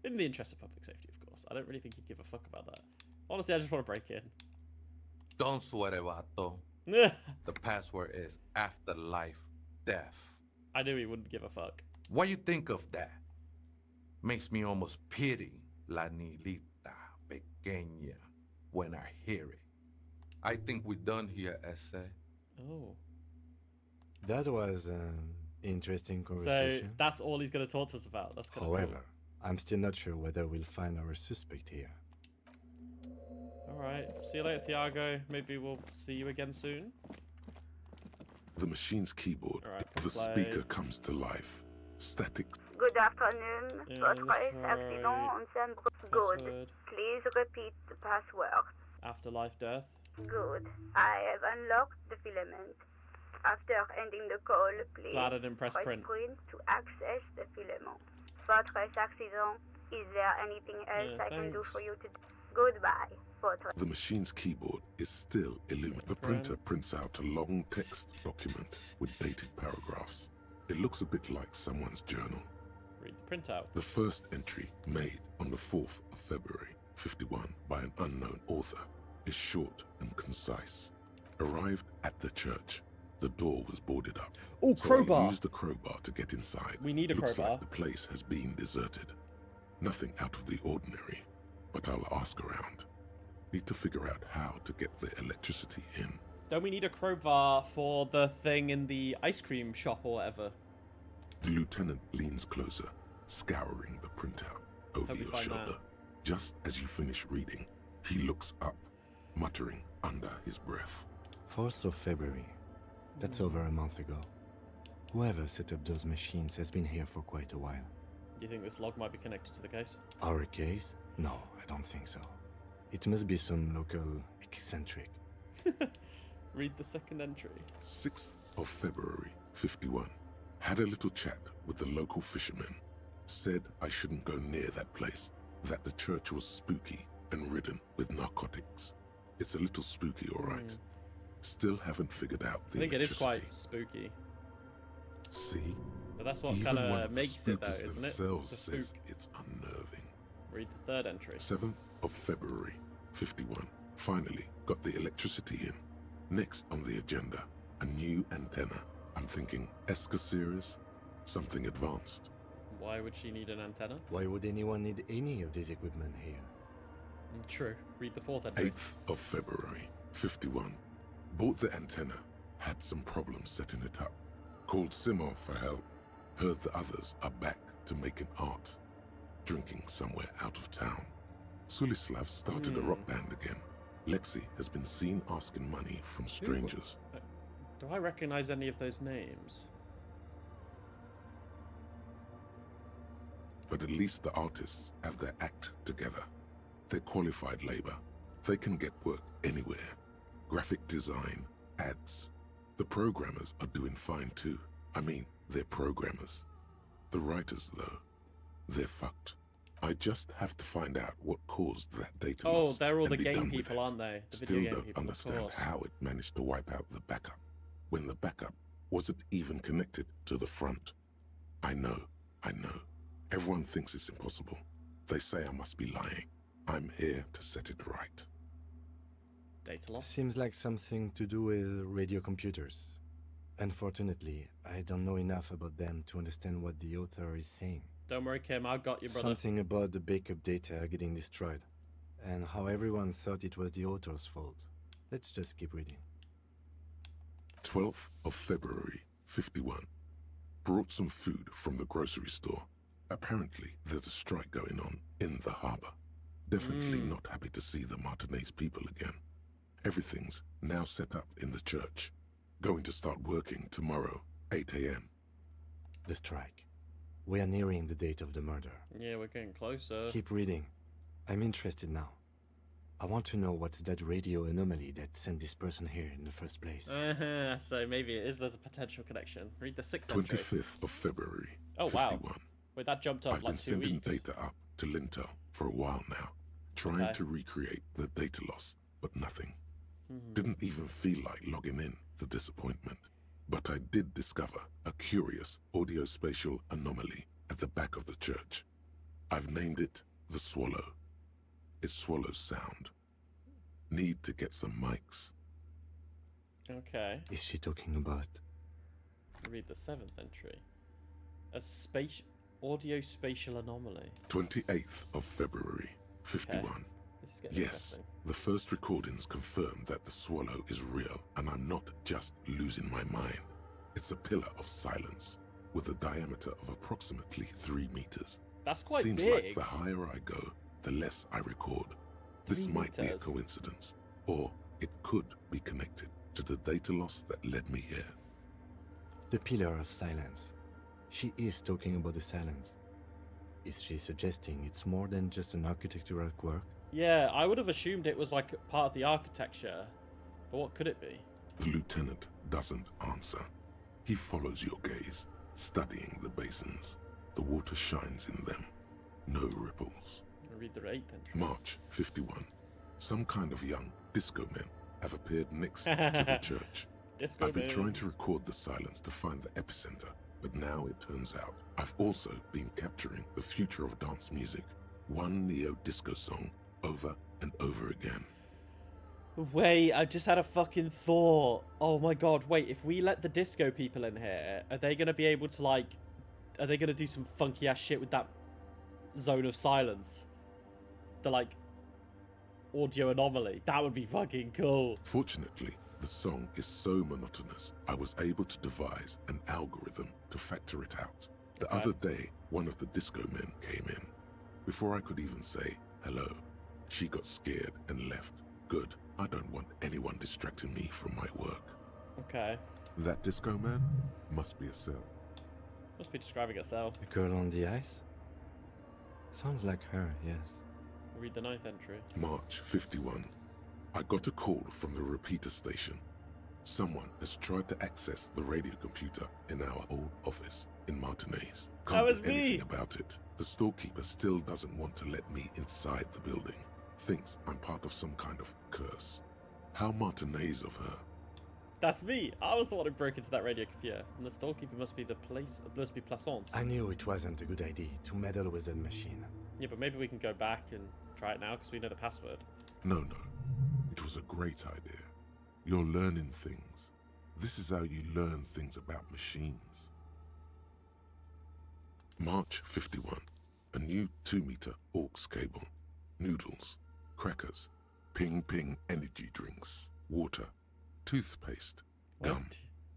In the interest of public safety, of course. I don't really think he'd give a fuck about that. Honestly, I just want to break in. Don't sweat it, vato. The password is afterlife death. I knew he wouldn't give a fuck. What you think of that? Makes me almost pity La Nilita Pequeña when I hear it. I think we're done here, Ese. Oh. That was an interesting So conversation. that's all he's going to talk to us about. That's kind of However, I'm still not sure whether we'll find our suspect here. cool. All right. See you later, Thiago. Maybe we'll see you again soon. The machine's keyboard, All right, the press play. speaker comes to life. Static. Good afternoon. Yeah, Votre that's accident right. on San Good. Password. Please repeat the password. Afterlife death. Good. I have unlocked the filament. After ending the call, please Glad I didn't press print. to access the filament. Votre accident. Is there anything else Yeah, I can do thanks. for you today? Goodbye. Votre. The machine's keyboard is still illuminated. The printer prints out a long text document with dated paragraphs. It looks a bit like someone's journal. Read the printout. The first entry, made on the 4th of February, 51, by an unknown author, is short and concise. Arrived at the church. The door was boarded up. Oh, So crowbar. I used the crowbar to get inside. We need a Looks crowbar. like the place has been deserted. Nothing out of the ordinary, but I'll ask around. Need to figure out how to get the electricity in. Don't we need a crowbar for the thing in the ice cream shop or whatever? The lieutenant leans closer, scouring the printout over Hope we your find shoulder. that. Just as you finish reading, he looks up, muttering under his breath. 4th of February. That's over a month ago. Whoever set up those machines has been here for quite a while. Do you think this log might be connected to the case? Our case? No, I don't think so. It must be some local eccentric. Read the second entry. 6th of February, 51. Had a little chat with the local fishermen. Said I shouldn't go near that place, that the church was spooky and ridden with narcotics. It's a little spooky, all right. Still haven't figured out I the think it is electricity. quite spooky. See? But that's what Even kind one of of makes the it, though, spookers isn't it? themselves The says spook. it's unnerving. Read the third entry. 7th of February, 51. Finally got the electricity in. Next on the agenda, a new antenna. I'm thinking ESCA series, something advanced. Why would she need an antenna? Why would anyone need any of this equipment here? True. Read the fourth entry. 8th of February, 51. Bought the antenna, had some problems setting it up. Called Simon for help. Heard the others are back to making art. Drinking somewhere out of town. Sulislav started a rock band again. Lexi has been seen asking money from strangers. Do I recognize any of those names? But at least the artists have their act together. They're qualified labor. They can get work anywhere. Graphic design, ads. The programmers are doing fine too. I mean, they're programmers. The writers, though, they're fucked. I just have to find out what caused that data Oh, loss they're all and the be game done with people, it. aren't they? The Still video game don't people, of understand course. how it managed to wipe out the backup, when the backup wasn't even connected to the front. I know. Everyone thinks it's impossible. They say I must be lying. I'm here to set it right. Data loss? Seems like something to do with radio computers. Unfortunately, I don't know enough about them to understand what the author is saying. Don't worry, Kim. I've got you, brother. Something about the backup data getting destroyed, and how everyone thought it was the author's fault. Let's just keep reading. 12th of February, 51. Brought some food from the grocery store. Apparently, there's a strike going on in the harbor. Definitely not happy to see the Martinez people again. Everything's now set up in the church. Going to start working tomorrow, 8 a.m. The strike. We are nearing the date of the murder. Yeah, we're getting closer. Keep reading. I'm interested now. I want to know what's that radio anomaly that sent this person here in the first place. So maybe there's a potential connection. Read the sixth entry. 25th of February, Oh, wow. 51. Wait, that jumped up I've like been 2 sending weeks. data up to Lintel for a while now, trying Okay. to recreate the data loss, but nothing. Didn't even feel like logging in, the disappointment. But I did discover a curious audio-spatial anomaly at the back of the church. I've named it the Swallow. It swallows sound. Need to get some mics. Okay. Is she talking about? Read the seventh entry. A space. Audio spatial anomaly. 28th of February, 51. Okay. This is getting Yes, interesting. the first recordings confirm that the swallow is real, and I'm not just losing my mind. It's a pillar of silence, with a diameter of approximately 3 meters. That's quite Seems big. like the higher I go, the less I record. This 3 might be a meters. coincidence, or it could be connected to the data loss that led me here. The pillar of silence. She is talking about the silence. Is she suggesting it's more than just an architectural quirk? Yeah, I would have assumed it was like part of the architecture. But what could it be? The lieutenant doesn't answer. He follows your gaze, studying the basins. The water shines in them. No ripples. I'll read the 8th entry. March 51. Some kind of young disco men have appeared next to the church. Disco I've been man. trying to record the silence to find the epicenter, but now it turns out I've also been capturing the future of dance music, one neo-disco song over and over again. Wait, I just had a fucking thought. Oh my god, wait, if we let the disco people in here, are they gonna be able to, like... Are they gonna do some funky ass shit with that zone of silence? The, like, audio anomaly. That would be fucking cool. Fortunately, the song is so monotonous, I was able to devise an algorithm to factor it out. The Okay. other day, one of the disco men came in. Before I could even say hello, she got scared and left. Good. I don't want anyone distracting me from my work. Okay. That disco man must be a cell. Must be describing itself. The girl on the ice? Sounds like her, yes. Read the 9th entry. March 51. I got a call from the repeater station. Someone has tried to access the radio computer in our old office in Martinez. That Can't was do anything me. about it. The storekeeper still doesn't want to let me inside the building. Thinks I'm part of some kind of curse. How Martinez of her. That's me. I was the one who broke into that radio computer. And the storekeeper must be Plaisance. I knew it wasn't a good idea to meddle with that machine. Yeah, but maybe we can go back and try it now because we know the password. No. It was a great idea. You're learning things. This is how you learn things about machines. March 51. A new 2-meter aux cable. Noodles. Crackers. Ping energy drinks. Water. Toothpaste. Why is Gum.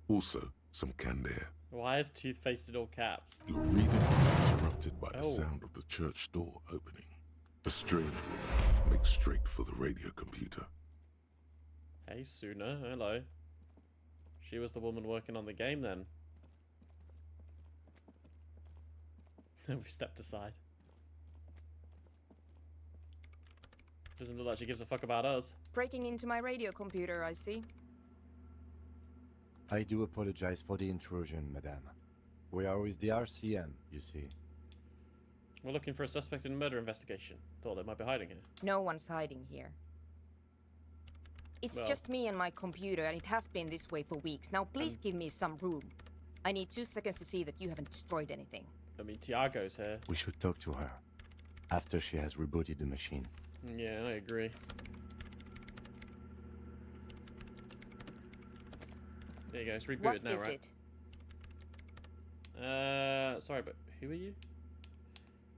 Also, some canned air. Why is toothpaste in all caps? Your reading is interrupted by the Oh. sound of the church door opening. A strange woman makes straight for the radio computer. Hey, Suna. Hello. She was the woman working on the game then. We stepped aside. Doesn't look like she gives a fuck about us. Breaking into my radio computer, I see. I do apologize for the intrusion, madame. We are with the RCM, you see. We're looking for a suspect in a murder investigation. Thought they might be hiding here. No one's hiding here. It's Well- just me and my computer, and it has been this way for weeks. Now please give me some room. I need 2 seconds to see that you haven't destroyed anything. I mean, Tiago's here. We should talk to her after she has rebooted the machine. Yeah, I agree. There you go. It's rebooted What now, is right? it? Sorry, but who are you?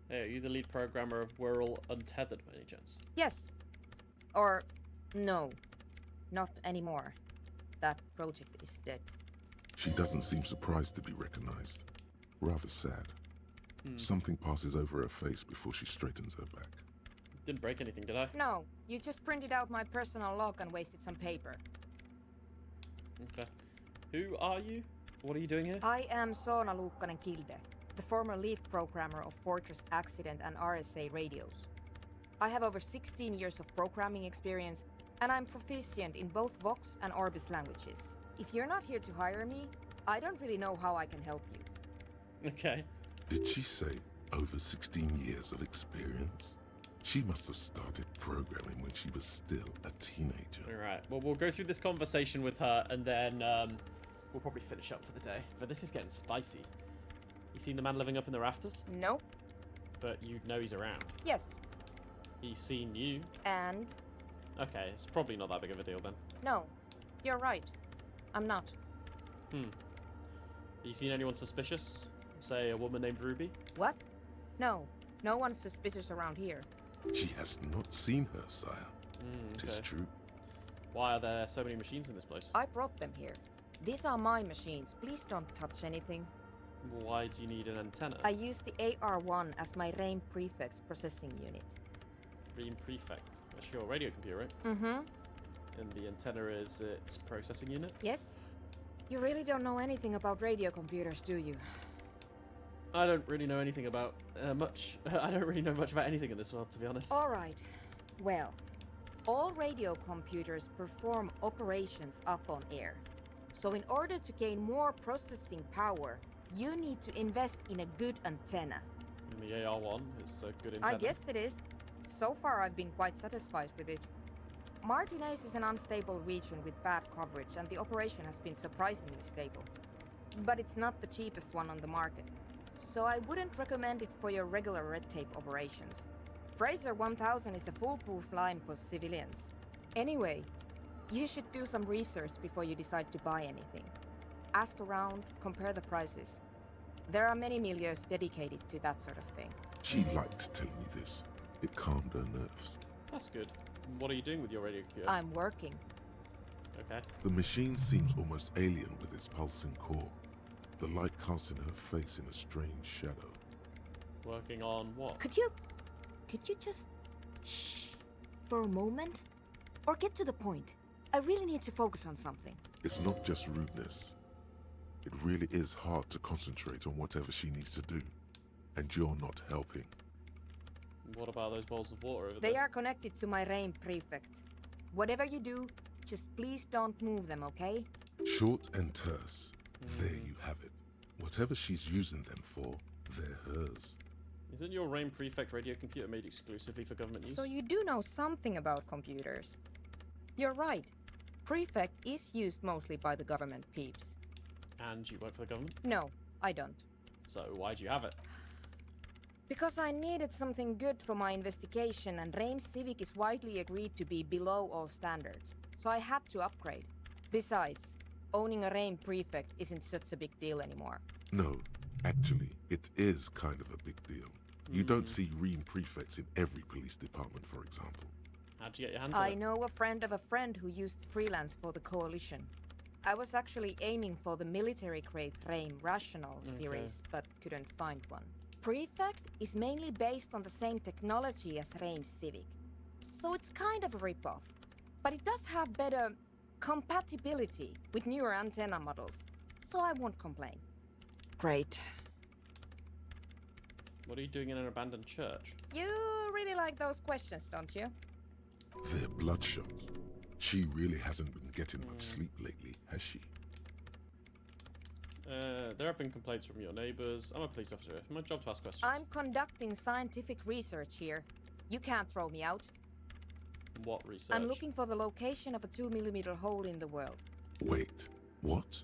Hey, are you the lead programmer of Whirl Untethered by any chance? Yes. Or no. Not anymore. That project is dead. She doesn't seem surprised to be recognized. Rather sad. Something passes over her face before she straightens her back. Didn't break anything, did I? No, you just printed out my personal log and wasted some paper. Okay. Who are you? What are you doing here? I am Soona Luukkanen-Kilde, the former lead programmer of Fortress Accident and RSA radios. I have over 16 years of programming experience, and I'm proficient in both Vox and Orbis languages. If you're not here to hire me, I don't really know how I can help you. Okay. Did she say over 16 years of experience? She must have started programming when she was still a teenager. Alright. Well, we'll go through this conversation with her, and then we'll probably finish up for the day. But this is getting spicy. You seen the man living up in the rafters? Nope. But you know he's around. Yes. He's seen you. And Okay, it's probably not that big of a deal then. no. You're right. I'm not. You seen anyone suspicious? Say a woman named Ruby? What? No. No one's suspicious around here. She has not seen her, sire. Tis Okay. true. Why are there so many machines in this place? I brought them here. These are my machines. Please don't touch anything. Why do you need an antenna? I use the AR-1 as my RAIM prefect's processing unit. Ream Prefect. That's your radio computer, right? Mm-hmm. And the antenna is its processing unit? Yes? You really don't know anything about radio computers, do you? I don't really know anything about much. I don't really know much about anything in this world, to be honest. All right. Well, all radio computers perform operations up on air. So in order to gain more processing power, you need to invest in a good antenna. And the AR-1 is a good antenna. I guess it is. So far, I've been quite satisfied with it. Martinez is an unstable region with bad coverage, and the operation has been surprisingly stable. But it's not the cheapest one on the market. So I wouldn't recommend it for your regular red tape operations. Fraser 1000 is a foolproof line for civilians. Anyway, you should do some research before you decide to buy anything. Ask around, compare the prices. There are many milieus dedicated to that sort of thing. She liked telling me this. It calmed her nerves. That's good. And what are you doing with your radio computer? I'm working. Okay. The machine seems almost alien with its pulsing core. The light casting her face in a strange shadow. Working on what? Could you just shh for a moment? Or get to the point. I really need to focus on something. It's not just rudeness. It really is hard to concentrate on whatever she needs to do. And you're not helping. What about those bowls of water over there? They are connected to my RAIM prefect. Whatever you do, just please don't move them, okay? Short and terse. There you have it. Whatever she's using them for, they're hers. Isn't your RAIM Prefect radio computer made exclusively for government use? So you do know something about computers. You're right. Prefect is used mostly by the government peeps. And you work for the government? No, I don't. So why do you have it? Because I needed something good for my investigation, and RAIM Civic is widely agreed to be below all standards. So I had to upgrade. Besides, owning a RAIM prefect isn't such a big deal anymore. No, actually, it is kind of a big deal. You don't see Ream prefects in every police department, for example. How'd you get your hands on I it? know a friend of a friend who used to freelance for the Coalition. I was actually aiming for the military-grade RAIM Rational series, but couldn't find one. Prefect is mainly based on the same technology as RAIM Civic, so it's kind of a ripoff. But it does have better compatibility with newer antenna models, so I won't complain. Great. What are you doing in an abandoned church? You really like those questions, don't you? They're bloodshot. She really hasn't been getting much sleep lately, has she? There have been complaints from your neighbors. I'm a police officer. It's my job to ask questions. I'm conducting scientific research here. You can't throw me out. What research? I'm looking for the location of a 2mm hole in the world. Wait, what?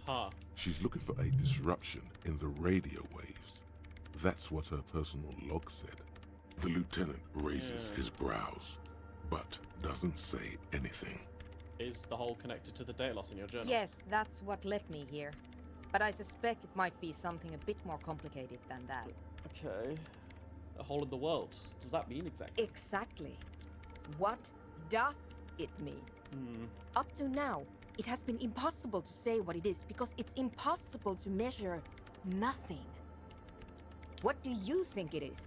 Ha. She's looking for a disruption in the radio waves. That's what her personal log said. The lieutenant raises his brows, but doesn't say anything. Is the hole connected to the data loss in your journal? Yes, that's what led me here. But I suspect it might be something a bit more complicated than that. Okay. A hole in the world. Does that mean exactly? Exactly. What does it mean? Up to now, it has been impossible to say what it is because it's impossible to measure nothing. What do you think it is?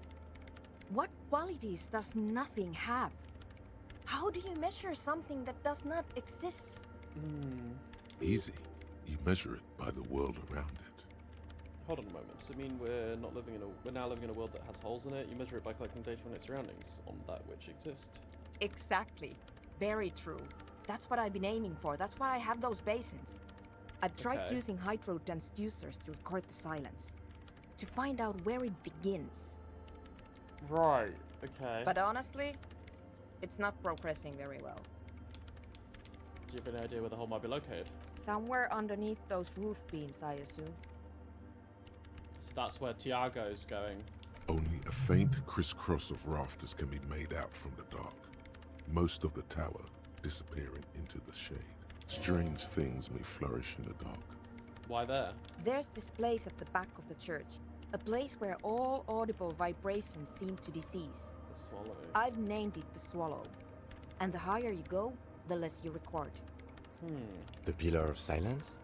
What qualities does nothing have? How do you measure something that does not exist? Easy. You measure it by the world around it. Hold on a moment. Does it mean we're now living in a world that has holes in it? You measure it by collecting data on its surroundings, on that which exists. Exactly. Very true. That's what I've been aiming for. That's why I have those basins. I've tried Okay. using hydro transducers to record the silence, to find out where it begins. Right. Okay. But honestly, it's not progressing very well. Do you have any idea where the hole might be located? Somewhere underneath those roof beams, I assume. So that's where Tiago's going. Only a faint crisscross of rafters can be made out from the dark. Most of the tower disappearing into the shade. Strange things may flourish in the dark. Why there? There's this place at the back of the church. A place where all audible vibrations seem to decease. The swallow. I've named it the Swallow. And the higher you go, the less you record. The Pillar of Silence?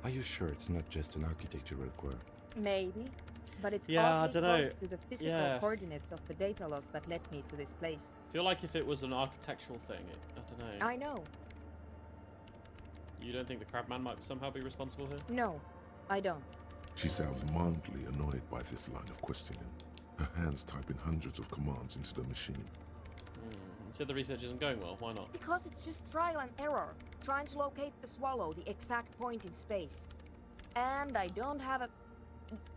Are you sure it's not just an architectural quirk? Maybe. But it's Yeah, I oddly dunno. close to the physical coordinates of the data loss that led me to this place. I feel like if it was an architectural thing, I don't know. I know. You don't think the Crabman might somehow be responsible here? No, I don't. She sounds mildly annoyed by this line of questioning, her hands typing hundreds of commands into the machine. You said the research isn't going well. Why not? Because it's just trial and error, trying to locate the Swallow, the exact point in space. And I don't have a...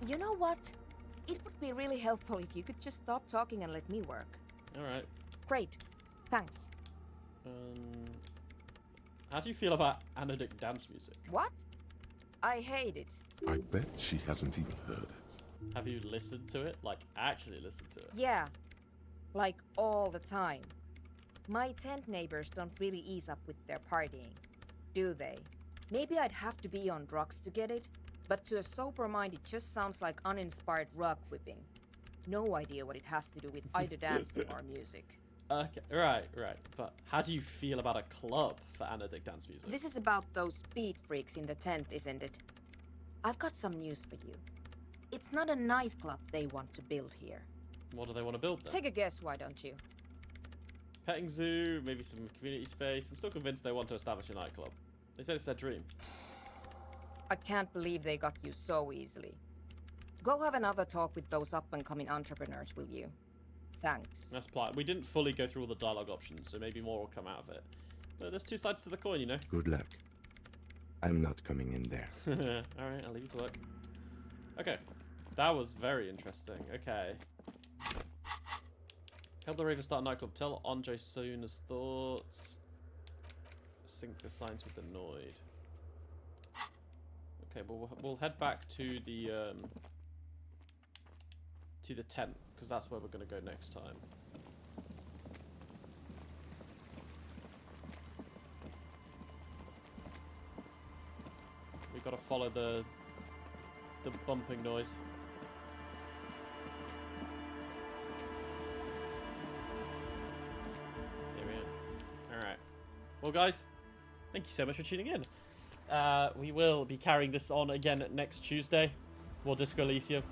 You know what? It would be really helpful if you could just stop talking and let me work. Alright. Great. Thanks. How do you feel about anodic dance music? What? I hate it. I bet she hasn't even heard it. Have you listened to it? Like, actually listened to it? Yeah. Like, all the time. My tent neighbors don't really ease up with their partying, do they? Maybe I'd have to be on drugs to get it, but to a sober mind it just sounds like uninspired rug whipping. No idea what it has to do with either dancing or music. Okay, right. But how do you feel about a club for anodic dance music? This is about those speed freaks in the tent, isn't it? I've got some news for you. It's not a nightclub they want to build here. What do they want to build then? Take a guess, why don't you? Petting zoo, maybe some community space. I'm still convinced they want to establish a nightclub. They said it's their dream. I can't believe they got you so easily. Go have another talk with those up-and-coming entrepreneurs, will you? Thanks. That's polite. We didn't fully go through all the dialogue options, so maybe more will come out of it. But there's two sides to the coin, you know? Good luck. I'm not coming in there. Alright, I'll leave you to work. Okay. That was very interesting. Okay. Help the Raven start a nightclub. Tell Andre Soon's thoughts. Sync the signs with the Noid. Okay, well, we'll head back to the tent, because that's where we're going to go next time. We've got to follow the bumping noise. Here we are. Alright. Well, guys, thank you so much for tuning in. We will be carrying this on again next Tuesday. More Disco Elysium.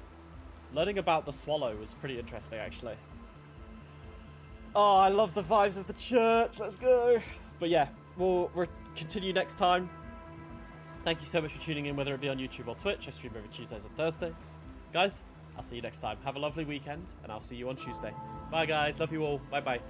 Learning about the Swallow was pretty interesting, actually. Oh, I love the vibes of the church. Let's go. But yeah, we'll continue next time. Thank you so much for tuning in, whether it be on YouTube or Twitch. I stream every Tuesdays and Thursdays. Guys, I'll see you next time. Have a lovely weekend, and I'll see you on Tuesday. Bye, guys. Love you all. Bye-bye.